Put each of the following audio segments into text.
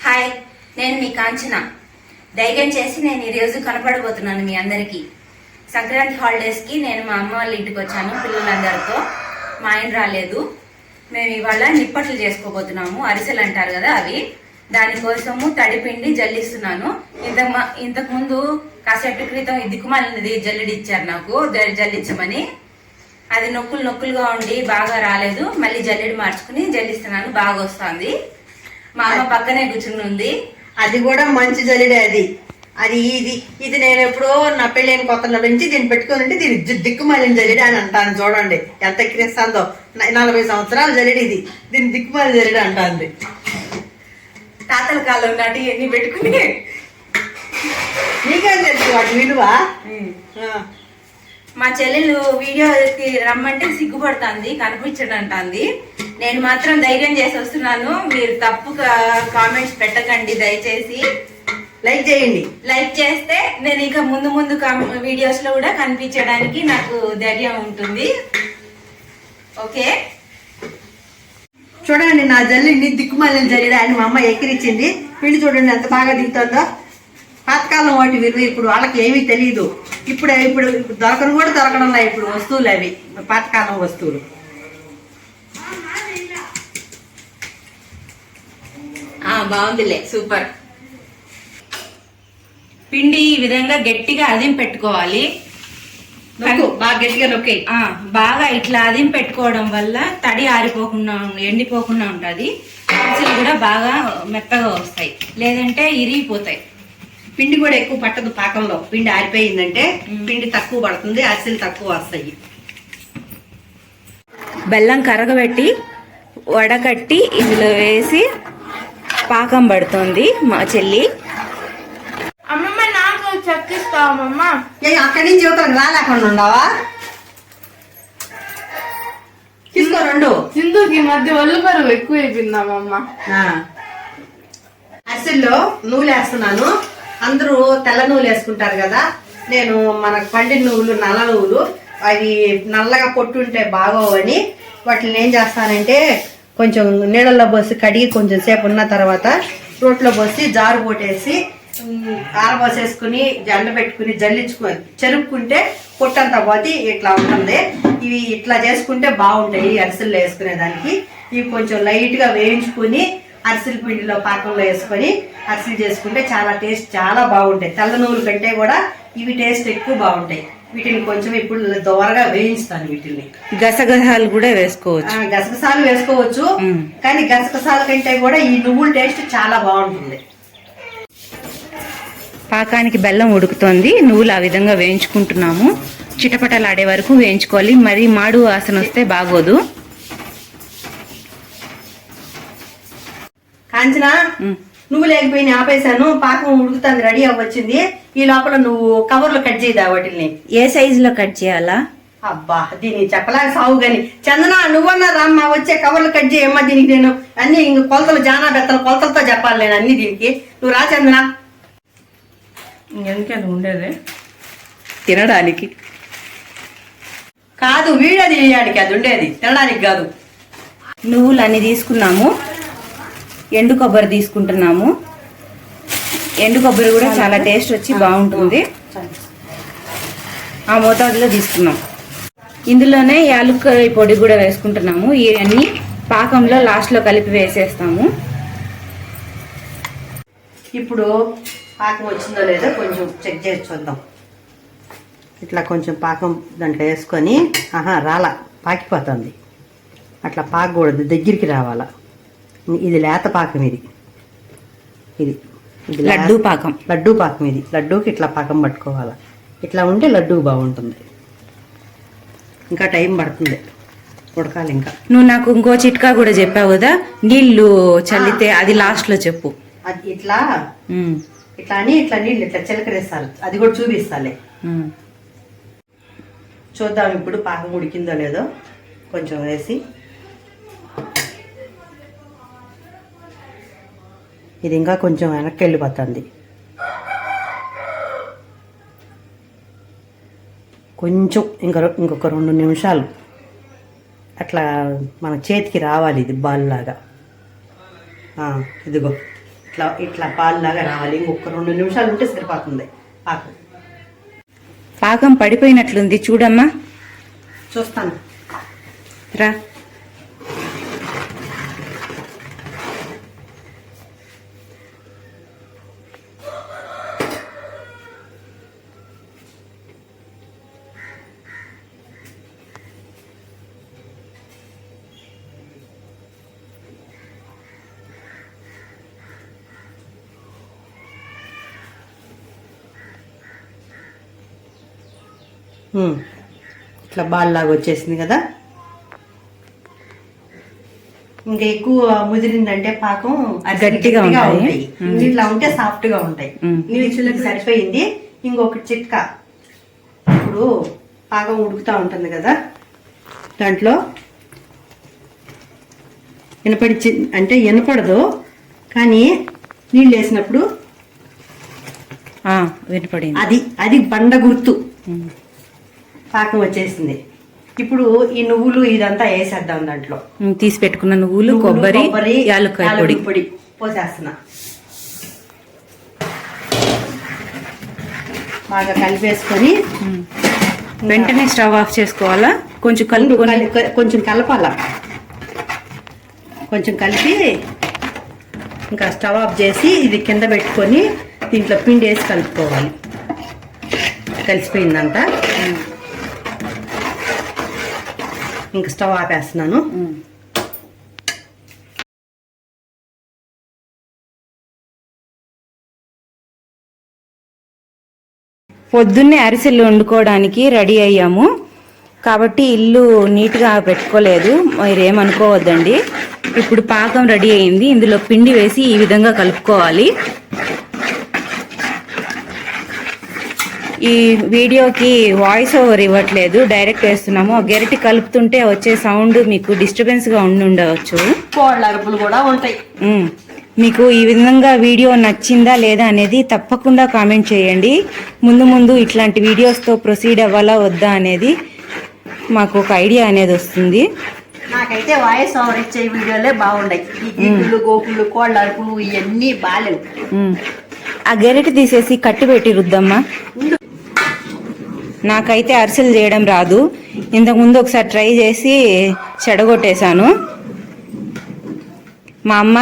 Hi, నేను మీ కాంచన. ధైర్యం చేసి నేను ఈరోజు కనపడబోతున్నాను మీ అందరికీ. సంక్రాంతి హాలిడేస్కి నేను మా అమ్మ వాళ్ళ ఇంటికి వచ్చాను పిల్లలందరితో. మా ఆయన రాలేదు. మేము ఇవాళ నిప్పట్లు చేసుకోబోతున్నాము. అరిసెలు అంటారు కదా అవి. దానికోసము తడిపిండి జల్లిస్తున్నాను. ఇంతకుముందు కాసేపటి క్రితం దిక్కుమాలినది జల్లెడి ఇచ్చారు నాకు, జల్లించమని. అది నొక్కులుగా ఉండి బాగా రాలేదు. మళ్ళీ జల్లెడి మార్చుకుని జల్లిస్తున్నాను. బాగా వస్తుంది. మా అమ్మ పక్కనే కూర్చుని ఉంది. అది కూడా మంచి జల్లెడే. అది ఇది నేను ఎప్పుడో నా పెళ్ళైన కొత్త నుంచి దీన్ని పెట్టుకుని ఉంటే దీన్ని దిక్కుమాలిన జల్లెడి అని అంటాను. చూడండి ఎంత ఎక్కిరిస్తుందో. 40 సంవత్సరాల జల్లెడి ఇది. దీన్ని దిక్కుమాలిన జల్లెడి అంటాంది. తాతల కాలం నాటి ఎన్ని పెట్టుకుని నీకేం తెలుసు వాటి విలువ? మా చెల్లెలు వీడియోకి రమ్మంటే సిగ్గుపడుతుంది, కనిపించడంటుంది. నేను మాత్రం ధైర్యం చేసి వస్తున్నాను. మీరు తప్పుగా కామెంట్స్ పెట్టకండి దయచేసి. లైక్ చేయండి. లైక్ చేస్తే నేను ఇక ముందు వీడియోస్ లో కూడా కనిపించడానికి నాకు ధైర్యం ఉంటుంది. ఓకే, చూడండి నా జల్లిని దిక్కుమాలిన జల్లెడ అని మా అమ్మ ఎక్కిరిచ్చింది. పిండి చూడండి ఎంత బాగా దిగుతుందో. పాతకాలం వాటి విలువ ఇప్పుడు వాళ్ళకి ఏమీ తెలియదు. ఇప్పుడు దొరకడం లేదు ఇప్పుడు వస్తువులు అవి, పాతకాలం వస్తువులు. బాగుందిలే, సూపర్. పిండి ఈ విధంగా గట్టిగా అదిం పెట్టుకోవాలి. బాగా గట్టిగా నొక్కి బాగా ఇట్లా అదిం పెట్టుకోవడం వల్ల తడి ఆరిపోకుండా ఎండిపోకుండా ఉంటుంది. అరిసెలు కూడా బాగా మెత్తగా వస్తాయి, లేదంటే ఇరిగిపోతాయి. పిండి కూడా ఎక్కువ పట్టదు పాకంలో. పిండి ఆరిపోయిందంటే పిండి తక్కువ పడుతుంది, అరిసెలు తక్కువ వస్తాయి. బెల్లం కరగబెట్టి వడకట్టి ఇందులో వేసి పాకం పడుతుంది మా చెల్లి. అమ్మమ్మ నాకు చక్కిస్తావమ్మమ్మ. అక్కడి నుంచి యువతలకు రాలేకుండా ఉండవా? తీసుకో రెండు. సింధుకి మధ్య ఒళ్ళు బరువు ఎక్కువ అయిపోయిందమ్మమ్మ. అరిసెల్లో నూనె వేస్తున్నాను. అందరూ తెల్ల నూనె వేసుకుంటారు కదా. నేను మనకు పండిన నువ్వులు, నల్ల నువ్వులు, అవి నల్లగా పొట్టుంటే బాగోవని వాటిని ఏం చేస్తానంటే కొంచెం నీళ్ళల్లో పోసి కడిగి కొంచెం సేపు ఉన్న తర్వాత రోట్లో పోసి జారు పోటేసి ఆరబోసేసుకుని జండ పెట్టుకుని జల్లించుకొని చెరుపుకుంటే పొట్టంతా పోతే ఇట్లా ఉంటుంది. ఇవి ఇట్లా చేసుకుంటే బాగుంటాయి అరిసెల్లో వేసుకునేదానికి. ఇవి కొంచెం లైట్గా వేయించుకుని అరిసెల పిండిలో పాకంలో వేసుకొని అరిసెలు చేసుకుంటే చాలా టేస్ట్ చాలా బాగుంటాయి. తెల్ల నువ్వుల కంటే కూడా ఇవి టేస్ట్ ఎక్కువ బాగుంటాయి. వీటిని కొంచెం ఇప్పుడు దోరగా వేయించుతాను. వీటిని గసగసాలు కూడా వేసుకోవచ్చు. గసగసాలు వేసుకోవచ్చు, కానీ గసగసాల కంటే కూడా ఈ నువ్వుల టేస్ట్ చాలా బాగుంటుంది. పాకానికి బెల్లం ఉడుకుతోంది. నువ్వులు ఆ విధంగా వేయించుకుంటున్నాము. చిటపటలాడే వరకు వేయించుకోవాలి. మరి మాడు వాసన వస్తే బాగోదు. కాంచనా, నువ్వు లేకపోయినా ఆపేశాను. పాకం ఉడుకుతుంది, రెడీ అవ్వచ్చింది. ఈ లోపల నువ్వు కవర్లు కట్ చేయదా వాటిని? ఏ సైజులో కట్ చేయాలా? అబ్బా, దీన్ని చెప్పలేక సాగు గాని. చందన, నువ్వన్నా రామ్మా, వచ్చే కవర్లు కట్ చేయమ్మా. దీనికి నేను అన్ని ఇంక కొలతలు, జానా బెత్తల కొలతలతో చెప్పాలి నేను అన్ని. దీనికి నువ్వు రా చందన. ఎందుకు అది ఉండేది? తినడానికి కాదు, వీడియో తీయడానికి అది ఉండేది, తినడానికి కాదు. నువ్వులు అన్ని తీసుకున్నాము. ఎండు కొబ్బరి తీసుకుంటున్నాము. ఎండు కొబ్బరి కూడా చాలా టేస్ట్ వచ్చి బాగుంటుంది. ఆ మోతాదులో తీసుకున్నాం. ఇందులోనే యాలక్కాయ పొడి కూడా వేసుకుంటున్నాము. ఇవన్నీ పాకంలో లాస్ట్లో కలిపి వేసేస్తాము. ఇప్పుడు పాకం వచ్చిందో లేదో కొంచెం చెక్ చేసి చూద్దాం. ఇట్లా కొంచెం పాకం దాంట్లో వేసుకొని, రాలా, పాకిపోతుంది. అట్లా పాకకూడదు, దగ్గరికి రావాలా. ఇది లేత పాకం. ఇది లడ్డూ పాకం. లడ్డూ పాకం. ఇది లడ్డూకి ఇట్లా పాకం పట్టుకోవాలా. ఇట్లా ఉంటే లడ్డూ బాగుంటుంది. ఇంకా టైం పడుతుంది, ఉడకాలి ఇంకా. నువ్వు నాకు ఇంకో చిట్కా కూడా చెప్పావు కదా, నీళ్లు చల్లితే. అది లాస్ట్ లో చెప్పు. అది ఇట్లా అని ఇట్లా నీళ్ళు ఇట్లా చిలకరేస్తారు. అది కూడా చూపిస్తాలే. చూద్దాం ఇప్పుడు పాకం ఉడికిందో లేదో. కొంచెం వేసి ఇది ఇంకా కొంచెం వెనక్కి వెళ్ళిపోతుంది. కొంచెం ఇంకొక 2 నిమిషాలు అట్లా మన చేతికి రావాలి. ఇది బాల్ లాగా ఇదిగో ఇట్లా ఇట్లా పాలులాగా రావాలి. ఇంకొక 2 నిమిషాలు ఉంటే సరిపోతుంది పాకం. పాకం పడిపోయినట్లుంది చూడమ్మా. చూస్తాను రా. ఇట్లా బాల్ లాగా వచ్చేసింది కదా. ఇంకా ఎక్కువ ముదిరిందంటే పాకం గట్టిగా ఉంటాయి. ఇట్లా ఉంటే సాఫ్ట్ గా ఉంటాయి. నీళ్ళకి సరిపోయింది. ఇంకొక చిట్కా, ఇప్పుడు పాకం ఉడుకుతా ఉంటుంది కదా, దాంట్లో వినపడదు కానీ నీళ్ళు వేసినప్పుడు వినపడింది. అది బండ గుర్తు. పాకం వచ్చేసింది. ఇప్పుడు ఈ నువ్వులు ఇదంతా వేసేద్దాం. దాంట్లో తీసి పెట్టుకున్న నువ్వులు, కొబ్బరి, యాలక్కాయ పొడి పోసేస్తున్నా. బాగా కలిపేసుకొని వెంటనే స్టవ్ ఆఫ్ చేసుకోవాలా? కొంచెం కలపాలా. కొంచెం కలిపి ఇంకా స్టవ్ ఆఫ్ చేసి ఇది కింద పెట్టుకొని దీంట్లో పిండి వేసి కలుపుకోవాలి. కలిసిపోయిందంతా. ఇంకా స్టవ్ ఆపేస్తున్నాను. పొద్దున్నే అరిసెలు వండుకోవడానికి రెడీ అయ్యాము కాబట్టి ఇల్లు నీట్గా పెట్టుకోలేదు, మీరేమనుకోవద్దండి. ఇప్పుడు పాకం రెడీ అయింది. ఇందులో పిండి వేసి ఈ విధంగా కలుపుకోవాలి. ఈ వీడియోకి వాయిస్ ఓవర్ ఇవ్వట్లేదు, డైరెక్ట్ వేస్తున్నాము. గెరటి కలుపుతుంటే వచ్చే సౌండ్ మీకు డిస్టర్బెన్స్ గా ఉండవచ్చు. అరుపులు కూడా ఉంటాయి. మీకు ఈ విధంగా వీడియో నచ్చిందా లేదా అనేది తప్పకుండా కామెంట్ చేయండి. ముందు ఇట్లాంటి వీడియోస్తో ప్రొసీడ్ అవ్వాలా వద్దా అనేది మాకు ఒక ఐడియా అనేది వస్తుంది. నాకైతే వాయిస్ ఓవర్ ఇచ్చే వీడియోలే బాగున్నాయి. ఈ గోకులు, కోళ్ళ అరుపులు ఇవన్నీ బాలేవు. ఆ గెరటి తీసేసి కట్టి పెట్టి రుద్దమ్మా. నాకైతే అరిసెలు చేయడం రాదు. ఇంతకుముందు ఒకసారి ట్రై చేసి చెడగొట్టేశాను. మా అమ్మ,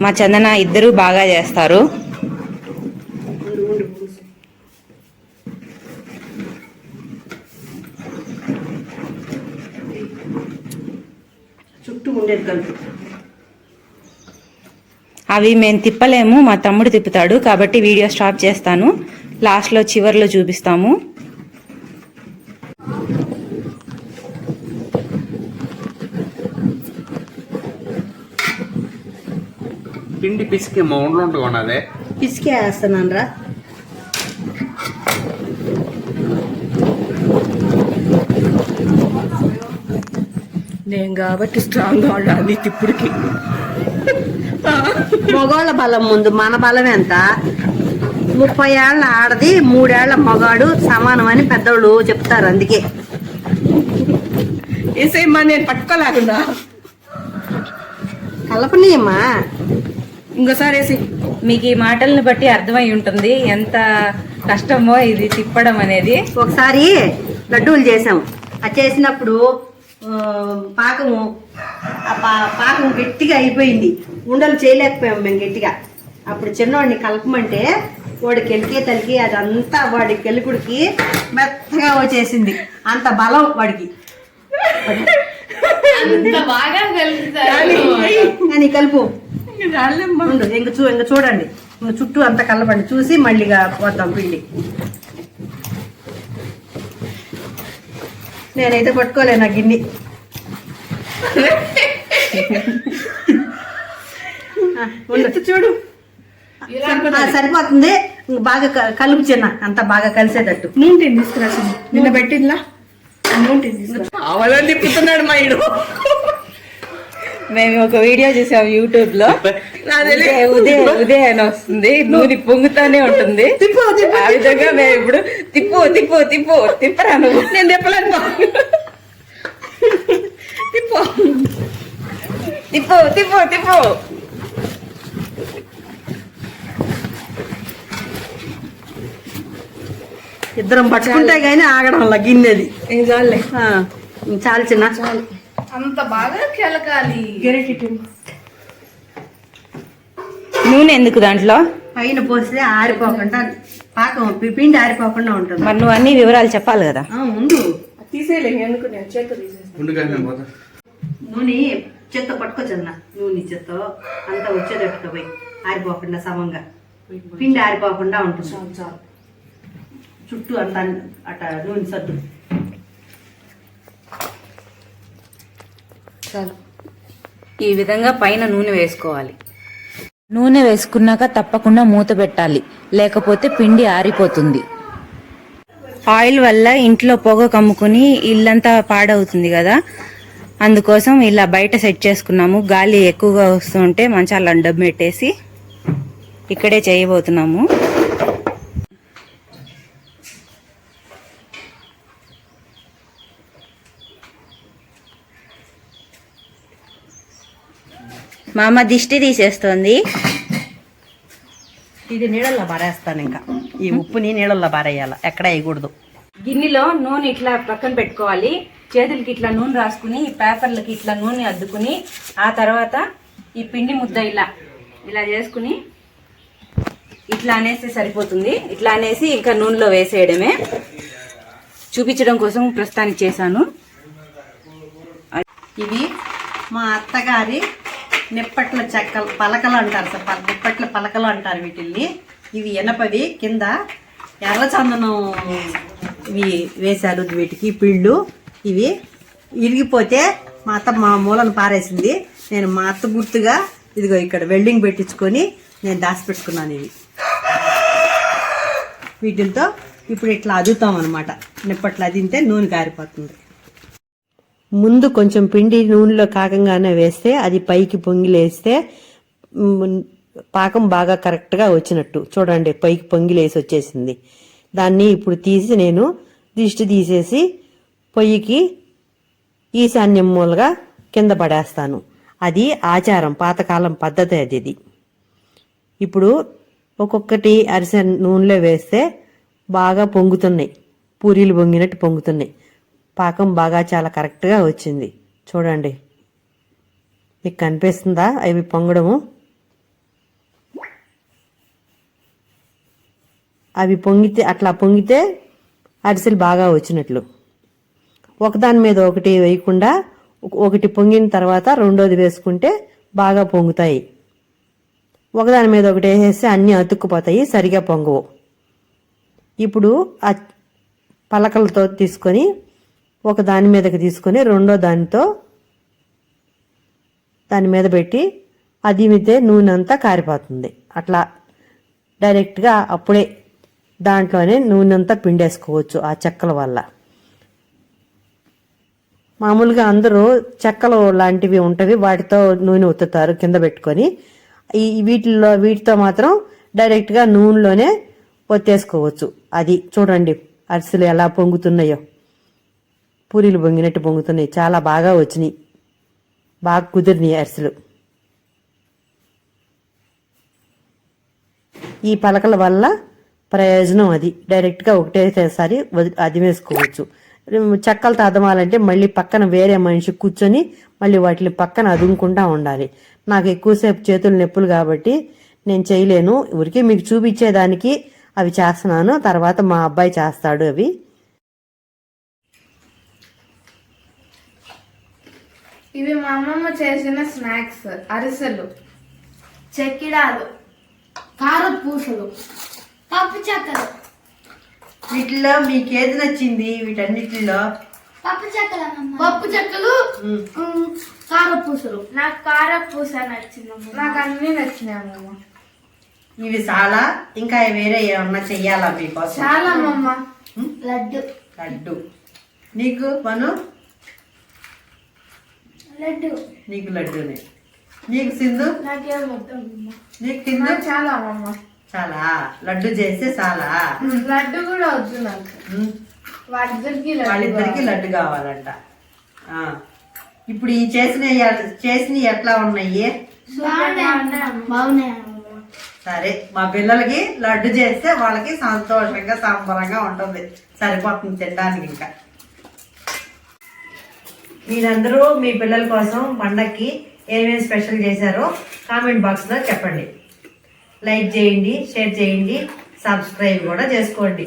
మా చందన ఇద్దరు బాగా చేస్తారు. చుట్టూ ఉండేది కలుపు. అవి మేము తిప్పలేము, మా తమ్ముడు తిప్పుతాడు. కాబట్టి వీడియో స్టాప్ చేస్తాను. లాస్ట్లో చివర్లో చూపిస్తాము. పిండి పిసికి మౌండ్లో ఉంటుంది. పిసికే వేస్తున్నాను రా. నేను కాబట్టి స్ట్రాంగ్ గా ఉండాలి తిప్పుడికి. మగవాళ్ళ బలం ముందు మన బలం ఎంత? 30 ఏళ్ల ఆడది, 3 ఏళ్ల మగాడు సమానం అని పెద్దోళ్ళు చెప్తారు. అందుకే వేసేమ్మా, నేను పట్టుకోలేకుండా. కలపనీయమ్మా, ఇంకోసారి వేసి. మీకు ఈ మాటలను బట్టి అర్థమై ఉంటుంది ఎంత కష్టమో ఇది తిప్పడం అనేది. ఒకసారి లడ్డూలు చేసాము. అది చేసినప్పుడు పాకం గట్టిగా అయిపోయింది. ఉండలు చేయలేకపోయాము మేము గట్టిగా. అప్పుడు చిన్నవాడిని కలపమంటే వాడి కెలికే తలికి అదంతా వాడి కెలుకుడికి మెత్తగా వచ్చేసింది. అంత బలం వాడికి. కానీ కలుపు ఇంక చూడండి. ఇంక చుట్టూ అంతా కలపండి. చూసి మళ్ళీగా పోతాం పిండి. నేనైతే పట్టుకోలేను ఆ గిన్నె. చూడు సరిపోతుంది. బాగా కలుపు చిన్న, అంత బాగా కలిసేటట్టు. నూనె తీసుకురా, నిన్న పెట్టిందిలా నూనె తీసుకురా. తిప్పుతున్నాడు మా ఇడు. మేము ఒక వీడియో చూసాం యూట్యూబ్ లో. ఉదయం అని వస్తుంది, నూనె పొంగుతానే ఉంటుంది. ఆ విధంగా మేము ఇప్పుడు తిప్పరా నువ్వు. నేను తిప్పలేను. తిప్పు ఇద్దరం పట్టుకుంటే గానీ ఆగడం వల్ల గిన్నెది ఏం చాలే ఆ, చాలు చిన్న అంత బాగా కెలకాలి నూనె ఎందుకు దాంట్లో? పైన పోస్తే ఆరిపోకుండా పాకం పిండి ఆరిపోకుండా ఉంటుంది. మరి నువ్వు అన్ని వివరాలు చెప్పాలి కదా. ముందు తీసేయలే ఎందుకు, నేను చేత తీసేస్తాను. నూనె చెత్త పట్టుకోవచ్చన్న, నూనె చెత్త అంతా వచ్చేటట్టుగా పోయి ఆరిపోకుండా సమంగా పిండి ఆరిపోకుండా ఉంటుంది. చాలు చుట్టూ అంతా అట నూనె సర్దు చాలు. ఈ విధంగా పైన నూనె వేసుకోవాలి. నూనె వేసుకున్నాక తప్పకుండా మూత పెట్టాలి, లేకపోతే పిండి ఆరిపోతుంది. ఆయిల్ వల్ల ఇంట్లో పొగ కమ్ముకుని ఇల్లంతా పాడవుతుంది కదా, అందుకోసం ఇలా బయట సెట్ చేసుకున్నాము. గాలి ఎక్కువగా వస్తుంటే మంచాలు అడ్డం పెట్టేసి ఇక్కడే చేయబోతున్నాము. మా అమ్మ దిష్టి తీసేస్తోంది. ఇది నీళ్ళల్లో బారేస్తాను. ఇంకా ఈ ఉప్పుని నీళ్ళల్లో బారేయాల, ఎక్కడ వేయకూడదు. గిన్నెలో నూనె ఇట్లా పక్కన పెట్టుకోవాలి. చేతులకి ఇట్లా నూనె రాసుకుని, ఈ పేపర్లకి ఇట్లా నూనె అద్దుకుని, ఆ తర్వాత ఈ పిండి ముద్ద ఇలా చేసుకుని ఇట్లా అనేస్తే సరిపోతుంది. ఇట్లా అనేసి ఇంకా నూనెలో వేసేయడమే. చూపించడం కోసం ప్రస్తుతానికి చేశాను. ఇవి మా అత్తగారి నిప్పట్ల చెక్కలు పలకలు అంటారు సార్, నిప్పట్ల పలకలు అంటారు వీటిల్ని. ఇవి ఎనపవి, కింద ఎర్రచందనం ఇవి వేశారు వీటికి పిళ్ళు. ఇవి ఇరిగిపోతే మా అత్త మా మూలను పారేసింది. నేను మా అత్త గుర్తుగా ఇదిగో ఇక్కడ వెల్డింగ్ పెట్టించుకొని నేను దాచిపెట్టుకున్నాను. ఇవి వీటితో ఇప్పుడు ఇట్లా అదుతాం అనమాట. నిప్పట్లు అదింటే నూనె కారిపోతుంది. ముందు కొంచెం పిండి నూనెలో కాకంగానే వేస్తే అది పైకి పొంగిలేస్తే పాకం బాగా కరెక్ట్గా వచ్చినట్టు. చూడండి, పైకి పొంగిలేసి వచ్చేసింది. దాన్ని ఇప్పుడు తీసి నేను దిష్టి తీసేసి పొయ్యికి ఈశాన్యం మూలగా కింద పడేస్తాను. అది ఆచారం, పాతకాలం పద్ధతి అది. ఇప్పుడు ఒక్కొక్కటి అరిసె నూనెలో వేస్తే బాగా పొంగుతున్నాయి, పూరీలు పొంగినట్టు పొంగుతున్నాయి. పాకం బాగా చాలా కరెక్ట్గా వచ్చింది. చూడండి, మీకు కనిపిస్తుందా అవి పొంగడము? అవి పొంగితే, అట్లా పొంగితే అరిసెలు బాగా వచ్చినట్లు. ఒకదాని మీద ఒకటి వేయకుండా ఒకటి పొంగిన తర్వాత రెండోది వేసుకుంటే బాగా పొంగుతాయి. ఒకదాని మీద ఒకటి వేసేస్తే అన్నీ అతుక్కుపోతాయి, సరిగా పొంగవు. ఇప్పుడు ఆ పలకలతో తీసుకొని ఒక దాని మీదకి తీసుకొని రెండో దానితో దాని మీద పెట్టి అదిమితే నూనె అంతా కారిపోతుంది. అట్లా డైరెక్ట్గా అప్పుడే దాంట్లోనే నూనె అంతా పిండేసుకోవచ్చు ఆ చెక్కల వల్ల. మామూలుగా అందరూ చెక్కలు లాంటివి ఉంటవి, వాటితో నూనె ఒత్తుతారు కింద పెట్టుకొని. వీటితో మాత్రం డైరెక్ట్గా నూనెలోనే ఒత్తేసుకోవచ్చు. అది చూడండి అరిసెలు ఎలా పొంగుతున్నాయో, పూరీలు పొంగినట్టు పొంగుతున్నాయి. చాలా బాగా వచ్చినాయి, బాగా కుదిరినాయి అరిసెలు. ఈ పలకల వల్ల ప్రయోజనం అది, డైరెక్ట్గా ఒకటేసారి అదిమేసుకోవచ్చు. చెక్కలతో అదమాలంటే మళ్ళీ పక్కన వేరే మనిషి కూర్చొని మళ్ళీ వాటిని పక్కన అదుముకుంటా ఉండాలి. నాకు ఎక్కువసేపు చేతులు నొప్పులు కాబట్టి నేను చేయలేను. ఊరికే మీకు చూపించేదానికి అవి చేస్తున్నాను, తర్వాత మా అబ్బాయి చేస్తాడు అవి. ఇవి మా అమ్మమ్మ చేసిన స్నాక్స్, అరిసెలు, చెక్కిడాలు, కారపూసలు, పప్పు చెక్కలు. వీటిలో మీకు ఏది నచ్చింది? వీటన్నిటిలో పప్పు చెక్కలు, కారపూసలు. నాకు కారపూస నచ్చిందమ్మ. నాకు అన్ని నచ్చినాయమ్మ. ఇవి చాలా, ఇంకా వేరే ఏమన్నా చెయ్యాలా మీకోసం? చాలా అమ్మమ్మ. లడ్డు. లడ్డు. నీకు పను? లడ్డు. నీకు లడ్డూనే. నీకు సింధు? నాకేమొద్దమ్మా. నీకు సింధు? చాలా అమ్మమ్మ. చాలా లడ్డు చేస్తే చాలా. లడ్డు కూడా వద్దు నాకు. వాళ్ళిద్దరికి లడ్డు కావాలంట. ఇప్పుడు ఈ చేసిన ఎట్లా ఉన్నాయి? బాగున్నాయి. సరే మా పిల్లలకి లడ్డు చేస్తే వాళ్ళకి సంతోషంగా సంబరంగా ఉంటుంది, సరిపోతుంది తినడానికి. ఇంకా మీరందరూ మీ పిల్లల కోసం పండక్కి ఏమేమి స్పెషల్ చేశారో కామెంట్ బాక్స్లో చెప్పండి. లైక్ చేయండి, షేర్ చేయండి, సబ్స్క్రైబ్ కూడా చేసుకోండి.